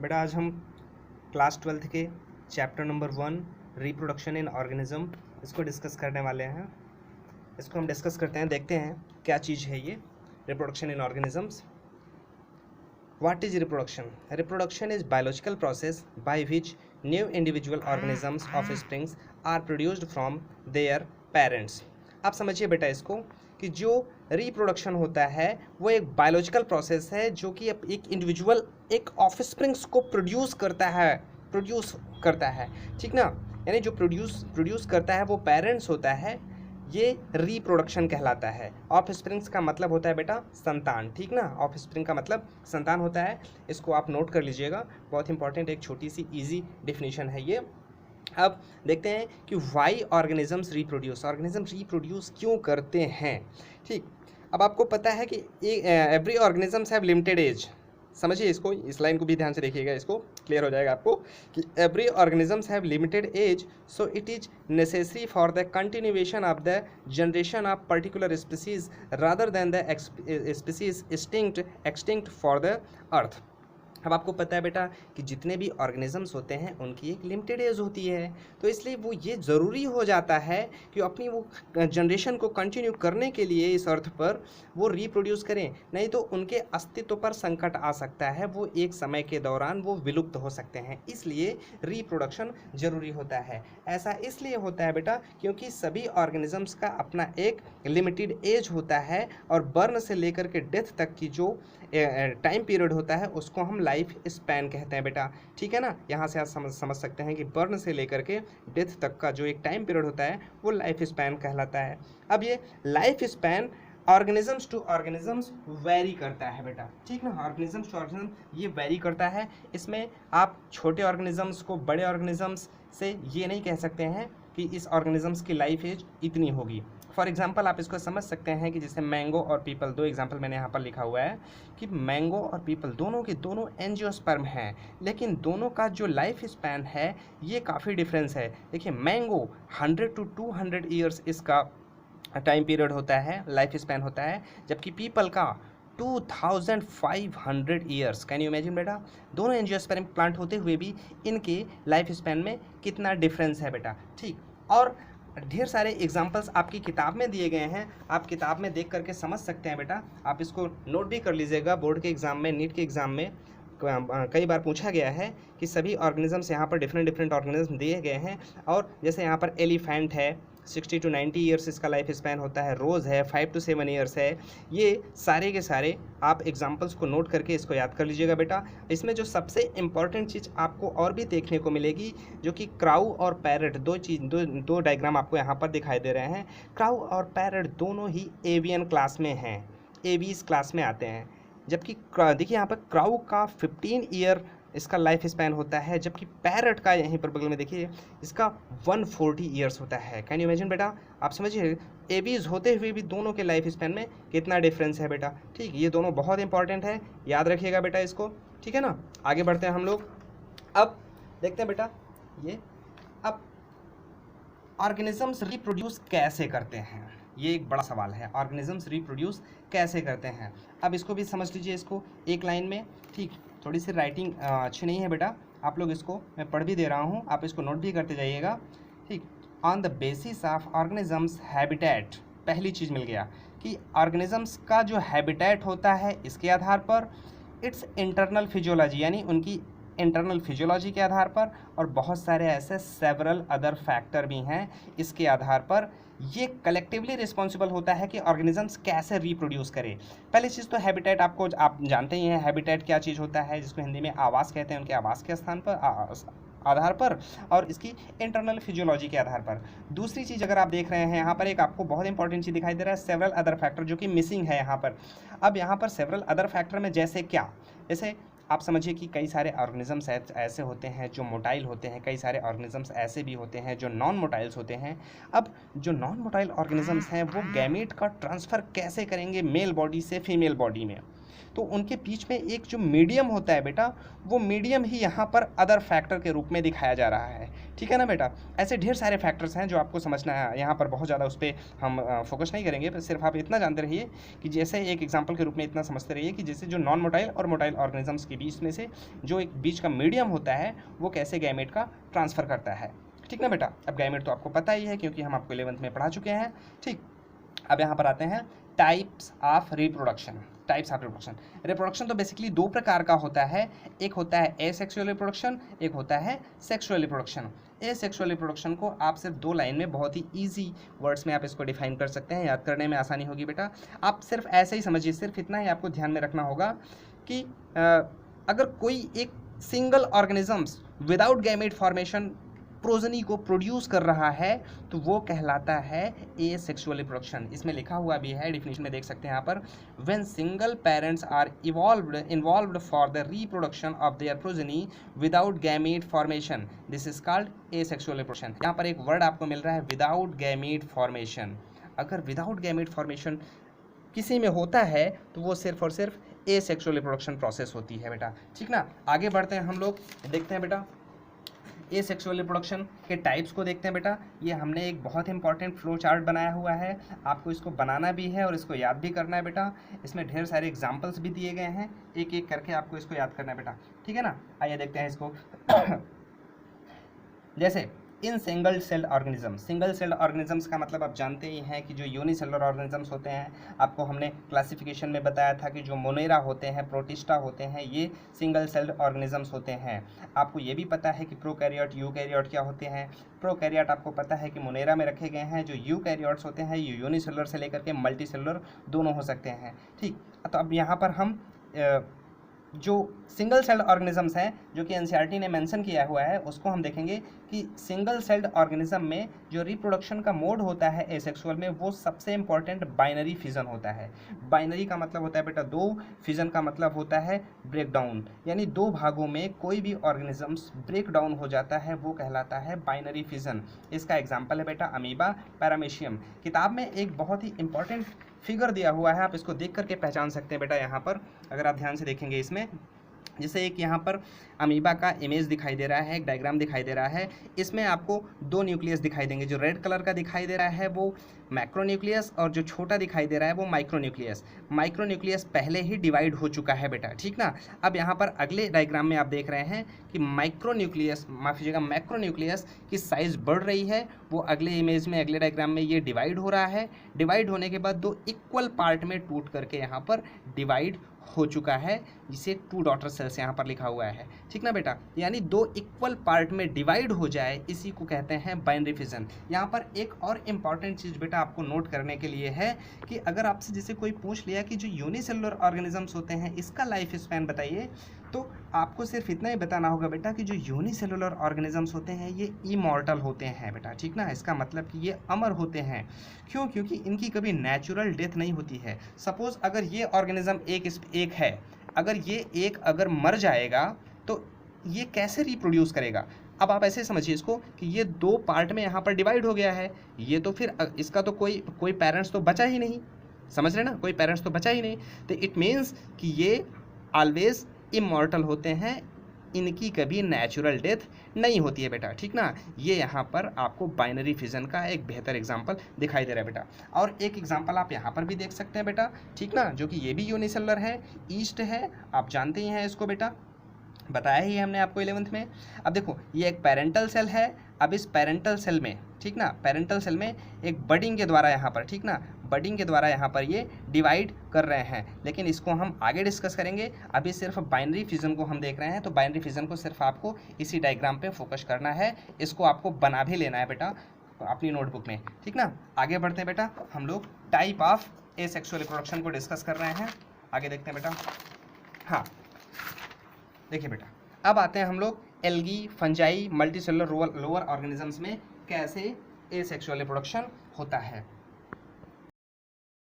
बेटा आज हम क्लास 12th के chapter number 1 reproduction in organism इसको डिस्कस करने वाले हैं। इसको हम डिस्कस करते हैं, देखते हैं क्या चीज़ है ये reproduction in organisms. What is reproduction? Reproduction is biological process by which new individual organisms offsprings are produced from their parents. आप समझिए बेटा इसको कि जो रिप्रोडक्शन होता है वो एक बायोलॉजिकल प्रोसेस है जो कि एक इंडिविजुअल एक ऑफस्प्रिंग्स को प्रोड्यूस करता है, ठीक ना। यानी जो प्रोड्यूस करता है वो पेरेंट्स होता है, ये रिप्रोडक्शन कहलाता है। ऑफस्प्रिंग्स का मतलब होता है बेटा संतान, ठीक ना। ऑफस्प्रिंग का मतलब संतान होता है, इसको आप नोट कर लीजिएगा, बहुत इंपॉर्टेंट एक छोटी सी इजी डेफिनेशन है ये। अब देखते हैं कि वाई ऑर्गेनिजम्स रिप्रोड्यूस क्यों करते हैं, ठीक। अब आपको पता है कि every organisms have limited age. समझिए इसको, इस लाइन को भी ध्यान से देखिएगा, इसको क्लियर हो जाएगा आपको कि every organisms have limited age, so it is necessary for the continuation of the generation of particular species rather than the species extinct for the earth. अब आपको पता है बेटा कि जितने भी ऑर्गेनिजम्स होते हैं उनकी एक लिमिटेड एज होती है, तो इसलिए वो ये ज़रूरी हो जाता है कि अपनी वो जनरेशन को कंटिन्यू करने के लिए इस अर्थ पर वो रिप्रोड्यूस करें, नहीं तो उनके अस्तित्व पर संकट आ सकता है, वो एक समय के दौरान वो विलुप्त हो सकते हैं। इसलिए रिप्रोडक्शन ज़रूरी होता है। ऐसा इसलिए होता है बेटा क्योंकि सभी ऑर्गेनिजम्स का अपना एक लिमिटेड एज होता है और बर्न से लेकर के डेथ तक की जो टाइम पीरियड होता है उसको हम लाइफ स्पैन कहते हैं बेटा, ठीक है ना। यहाँ से आप समझ सकते हैं कि बर्न से लेकर के डेथ तक का जो एक टाइम पीरियड होता है वो लाइफ स्पैन कहलाता है। अब ये life span organisms to organisms very करता है बेटा, ठीक ना। ऑर्गेनिजम्स टू ऑर्गेनिज्म ये वेरी करता है। इसमें आप छोटे ऑर्गेनिजम्स को बड़े ऑर्गेनिजम्स से ये नहीं कह सकते हैं कि इस ऑर्गेनिजम्स की लाइफ एज इतनी होगी। फॉर एग्जाम्पल आप इसको समझ सकते हैं कि जैसे मैंगो और पीपल, दो एग्जाम्पल मैंने यहाँ पर लिखा हुआ है कि मैंगो और पीपल दोनों के दोनों एंजियोस्पर्म हैं, लेकिन दोनों का जो लाइफ स्पैन है ये काफ़ी डिफरेंस है। देखिए मैंगो 100 to 200 ईयर्स इसका टाइम पीरियड होता है, लाइफ स्पैन होता है, जबकि पीपल का 2500 ईयर्स। कैन यू इमेजिन बेटा, दोनों एंजियोस्पर्म प्लांट होते हुए भी इनके लाइफ स्पैन में कितना डिफरेंस है बेटा, ठीक। और ढेर सारे एग्जाम्पल्स आपकी किताब में दिए गए हैं, आप किताब में देख करके समझ सकते हैं बेटा। आप इसको नोट भी कर लीजिएगा, बोर्ड के एग्ज़ाम में, नीट के एग्ज़ाम में कई बार पूछा गया है कि सभी ऑर्गेनिजम्स यहाँ पर डिफरेंट ऑर्गेनिज्म दिए गए हैं। और जैसे यहाँ पर एलिफेंट है 60 to 90 ईयर्स इसका लाइफ स्पैन होता है, रोज़ है 5 to 7 ईयर्स है। ये सारे के सारे आप एग्जाम्पल्स को नोट करके इसको याद कर लीजिएगा बेटा। इसमें जो सबसे इम्पॉर्टेंट चीज़ आपको और भी देखने को मिलेगी जो कि क्राउ और पैरट, दो डायग्राम आपको यहाँ पर दिखाई दे रहे हैं। क्राउ और पैरट दोनों ही एवियन क्लास में हैं, एवीज क्लास में आते हैं, जबकि देखिए यहाँ पर क्राउ का 15 ईयर इसका लाइफ स्पैन होता है, जबकि पैरट का यहीं पर बगल में देखिए इसका 140 ईयर्स होता है। कैन यू इमेजिन बेटा, आप समझिए एवीज होते हुए भी दोनों के लाइफ स्पैन में कितना डिफरेंस है बेटा, ठीक। ये दोनों बहुत इंपॉर्टेंट है, याद रखिएगा बेटा इसको, ठीक है ना। आगे बढ़ते हैं हम लोग, अब देखते हैं बेटा ये अब ऑर्गेनिजम्स रिप्रोड्यूस कैसे करते हैं, ये एक बड़ा सवाल है। ऑर्गेनिजम्स रिप्रोड्यूस कैसे करते हैं, अब इसको भी समझ लीजिए, इसको एक लाइन में, ठीक। थोड़ी सी राइटिंग अच्छी नहीं है बेटा, आप लोग इसको मैं पढ़ भी दे रहा हूँ, आप इसको नोट भी करते जाइएगा, ठीक। On the basis of organisms habitat, पहली चीज़ मिल गया कि ऑर्गेनिजम्स का जो हैबिटेट होता है इसके आधार पर, इट्स इंटरनल फिजियोलॉजी यानी उनकी इंटरनल फिजियोलॉजी के आधार पर, और बहुत सारे ऐसे सेवरल अदर फैक्टर भी हैं इसके आधार पर ये कलेक्टिवली रिस्पॉन्सिबल होता है कि ऑर्गेनिजम्स कैसे रिप्रोड्यूस करें। पहली चीज़ तो हैबिटेट, आप जानते ही हैं हैबिटेट क्या चीज़ होता है, जिसको हिंदी में आवास कहते हैं, उनके आवास के स्थान पर आधार पर, और इसकी इंटरनल फिजियोलॉजी के आधार पर। दूसरी चीज़ अगर आप देख रहे हैं यहाँ पर एक आपको बहुत इंपॉर्टेंट चीज़ दिखाई दे रहा है, सेवरल अदर फैक्टर, जो कि मिसिंग है यहाँ पर। अब यहाँ पर सेवरल अदर फैक्टर में जैसे क्या, जैसे आप समझिए कि कई सारे ऑर्गेनिजम्स ऐसे होते हैं जो मोटाइल होते हैं, कई सारे ऑर्गेनिजम्स ऐसे भी होते हैं जो नॉन मोटाइल्स होते हैं। अब जो नॉन मोटाइल ऑर्गेनिजम्स हैं वो गैमीट का ट्रांसफ़र कैसे करेंगे मेल बॉडी से फीमेल बॉडी में, तो उनके बीच में एक जो मीडियम होता है बेटा, वो मीडियम ही यहाँ पर अदर फैक्टर के रूप में दिखाया जा रहा है, ठीक है ना बेटा। ऐसे ढेर सारे फैक्टर्स हैं जो आपको समझना है, यहाँ पर बहुत ज़्यादा उस पर हम फोकस नहीं करेंगे, पर सिर्फ आप इतना जानते रहिए कि जैसे एक एग्जाम्पल के रूप में इतना समझते रहिए कि जैसे जो नॉन मोटाइल और मोटाइल ऑर्गेनिजम्स के बीच में से जो एक बीच का मीडियम होता है वो कैसे गैमेट का ट्रांसफ़र करता है, ठीक ना बेटा। अब गैमेट तो आपको पता ही है क्योंकि हम आपको 11th में पढ़ा चुके हैं, ठीक। अब यहाँ पर आते हैं types of reproduction. Types of reproduction, reproduction तो बेसिकली दो प्रकार का होता है, एक होता है एसेक्सुअल रिप्रोडक्शन, एक होता है सेक्सुअल रिप्रोडक्शन। एसेक्सुअल रिप्रोडक्शन को आप सिर्फ 2 लाइन में बहुत ही ईजी वर्ड्स में आप इसको डिफाइन कर सकते हैं, याद करने में आसानी होगी बेटा। आप सिर्फ ऐसे ही समझिए, सिर्फ इतना ही आपको ध्यान में रखना होगा कि अगर कोई एक single organisms without gamete formation progeny को प्रोड्यूस कर रहा है तो वो कहलाता है एसेक्सुअल रिप्रोडक्शन। इसमें लिखा हुआ भी है, डेफिनेशन में देख सकते हैं यहाँ पर, when single parents are involved for the reproduction of their progeny without gamete formation, this is called asexual reproduction. यहाँ पर एक वर्ड आपको मिल रहा है विदाउट गैमेट फॉर्मेशन। अगर विदाउट गैमेट फॉर्मेशन किसी में होता है तो वो सिर्फ और सिर्फ एसेक्सुअल रिप्रोडक्शन प्रोसेस होती है बेटा, ठीक ना। आगे बढ़ते हैं हम लोग, देखते हैं बेटा एसेक्सुअल रिप्रोडक्शन के टाइप्स को देखते हैं बेटा। ये हमने एक बहुत इंपॉर्टेंट फ्लो चार्ट बनाया हुआ है, आपको इसको बनाना भी है और इसको याद भी करना है बेटा। इसमें ढेर सारे एग्जांपल्स भी दिए गए हैं, एक एक करके आपको इसको याद करना है बेटा, ठीक है ना। आइए देखते हैं इसको। जैसे in single cell organisms, single cell organisms का मतलब आप जानते ही हैं कि जो यूनिसेलुलर ऑर्गेनिजम्स होते हैं, आपको हमने क्लासिफिकेशन में बताया था कि जो मोनेरा होते हैं, प्रोटिस्टा होते हैं, ये सिंगल सेल ऑर्गेनिजम्स होते हैं। आपको ये भी पता है कि प्रोकैरियोट यूकैरियोट क्या होते हैं। प्रोकैरियोट आपको पता है कि मोनेरा में रखे गए हैं, जो यूकैरियोट्स होते हैं ये यूनिसेलुलर से लेकर के मल्टीसेलुलर दोनों हो सकते हैं, ठीक। तो अब यहाँ पर हम जो सिंगल सेल्ड ऑर्गेनिजम्स हैं जो कि एनसीईआरटी ने मेंशन किया हुआ है उसको हम देखेंगे कि सिंगल सेल्ड ऑर्गेनिज्म में जो रिप्रोडक्शन का मोड होता है एसेक्सुअल में, वो सबसे इंपॉर्टेंट बाइनरी फिजन होता है। बाइनरी का मतलब होता है बेटा 2, फिजन का मतलब होता है ब्रेक डाउन, यानी 2 भागों में कोई भी ऑर्गेनिजम्स ब्रेक डाउन हो जाता है वो कहलाता है बाइनरी फिजन। इसका एग्जाम्पल है बेटा अमीबा, पैरामीशियम। किताब में एक बहुत ही इंपॉर्टेंट फिगर दिया हुआ है, आप इसको देख करके पहचान सकते हैं बेटा। यहाँ पर अगर आप ध्यान से देखेंगे इसमें, जैसे एक यहाँ पर अमीबा का इमेज दिखाई दे रहा है, एक डायग्राम दिखाई दे रहा है। इसमें आपको 2 न्यूक्लियस दिखाई देंगे, जो रेड कलर का दिखाई दे रहा है वो मैक्रोन्यूक्लियस और जो छोटा दिखाई दे रहा है वो माइक्रोन्यूक्लियस। माइक्रोन्यूक्लियस पहले ही डिवाइड हो चुका है बेटा, ठीक ना। अब यहाँ पर अगले डायग्राम में आप देख रहे हैं कि माइक्रोन्यूक्लियस, माफ कीजिएगा, मैक्रोन्यूक्लियस की साइज़ बढ़ रही है, वो अगले इमेज में, अगले डायग्राम में ये डिवाइड हो रहा है। डिवाइड होने के बाद 2 इक्वल पार्ट में टूट करके यहाँ पर डिवाइड हो चुका है, जिसे 2 डॉटर सेल्स यहाँ पर लिखा हुआ है, ठीक ना बेटा। यानी 2 इक्वल पार्ट में डिवाइड हो जाए, इसी को कहते हैं बाइनरी फिजन। यहाँ पर एक और इम्पॉर्टेंट चीज़ बेटा आपको नोट करने के लिए है कि अगर आपसे जैसे कोई पूछ लिया कि जो यूनिसेलुलर ऑर्गेनिजम्स होते हैं इसका लाइफ स्पैन बताइए, तो आपको सिर्फ इतना ही बताना होगा बेटा कि जो यूनिसेलुलर ऑर्गेनिजम्स होते हैं ये इमॉर्टल होते हैं बेटा, ठीक ना। इसका मतलब कि ये अमर होते हैं। क्यों? क्योंकि इनकी कभी नेचुरल डेथ नहीं होती है। सपोज अगर ये ऑर्गेनिज्म एक है, अगर ये एक अगर मर जाएगा तो ये कैसे रिप्रोड्यूस करेगा। अब आप ऐसे समझिए इसको कि ये 2 पार्ट में यहाँ पर डिवाइड हो गया है, ये तो फिर इसका तो कोई पेरेंट्स तो बचा ही नहीं, समझ रहे ना, कोई पेरेंट्स तो बचा ही नहीं। तो इट मीन्स कि ये ऑलवेज इमॉर्टल होते हैं, इनकी कभी नेचुरल डेथ नहीं होती है बेटा, ठीक ना। ये यहाँ पर आपको बाइनरी फिजन का एक बेहतर एग्जांपल दिखाई दे रहा है बेटा। और एक एग्जांपल आप यहाँ पर भी देख सकते हैं बेटा, ठीक ना, जो कि ये भी यूनिसेलुलर है, ईस्ट है, आप जानते ही हैं इसको बेटा, बताया ही हमने आपको 11th में। अब देखो ये एक पेरेंटल सेल है, अब इस पेरेंटल सेल में, ठीक ना, पेरेंटल सेल में एक बडिंग के द्वारा यहाँ पर, ठीक ना, बडिंग के द्वारा यहाँ पर ये डिवाइड कर रहे हैं, लेकिन इसको हम आगे डिस्कस करेंगे। अभी सिर्फ बाइनरी फिजन को हम देख रहे हैं, तो बाइनरी फिजन को सिर्फ आपको इसी डायग्राम पे फोकस करना है, इसको आपको बना भी लेना है बेटा अपनी नोटबुक में, ठीक ना। आगे बढ़ते हैं बेटा, हम लोग टाइप ऑफ एसेक्सुअल रिप्रोडक्शन को डिस्कस कर रहे हैं। आगे देखते हैं बेटा। हाँ देखिए बेटा, अब आते हैं हम लोग algae, fungi, multicellular lower organisms में कैसे एसेक्सुअल रिप्रोडक्शन होता है।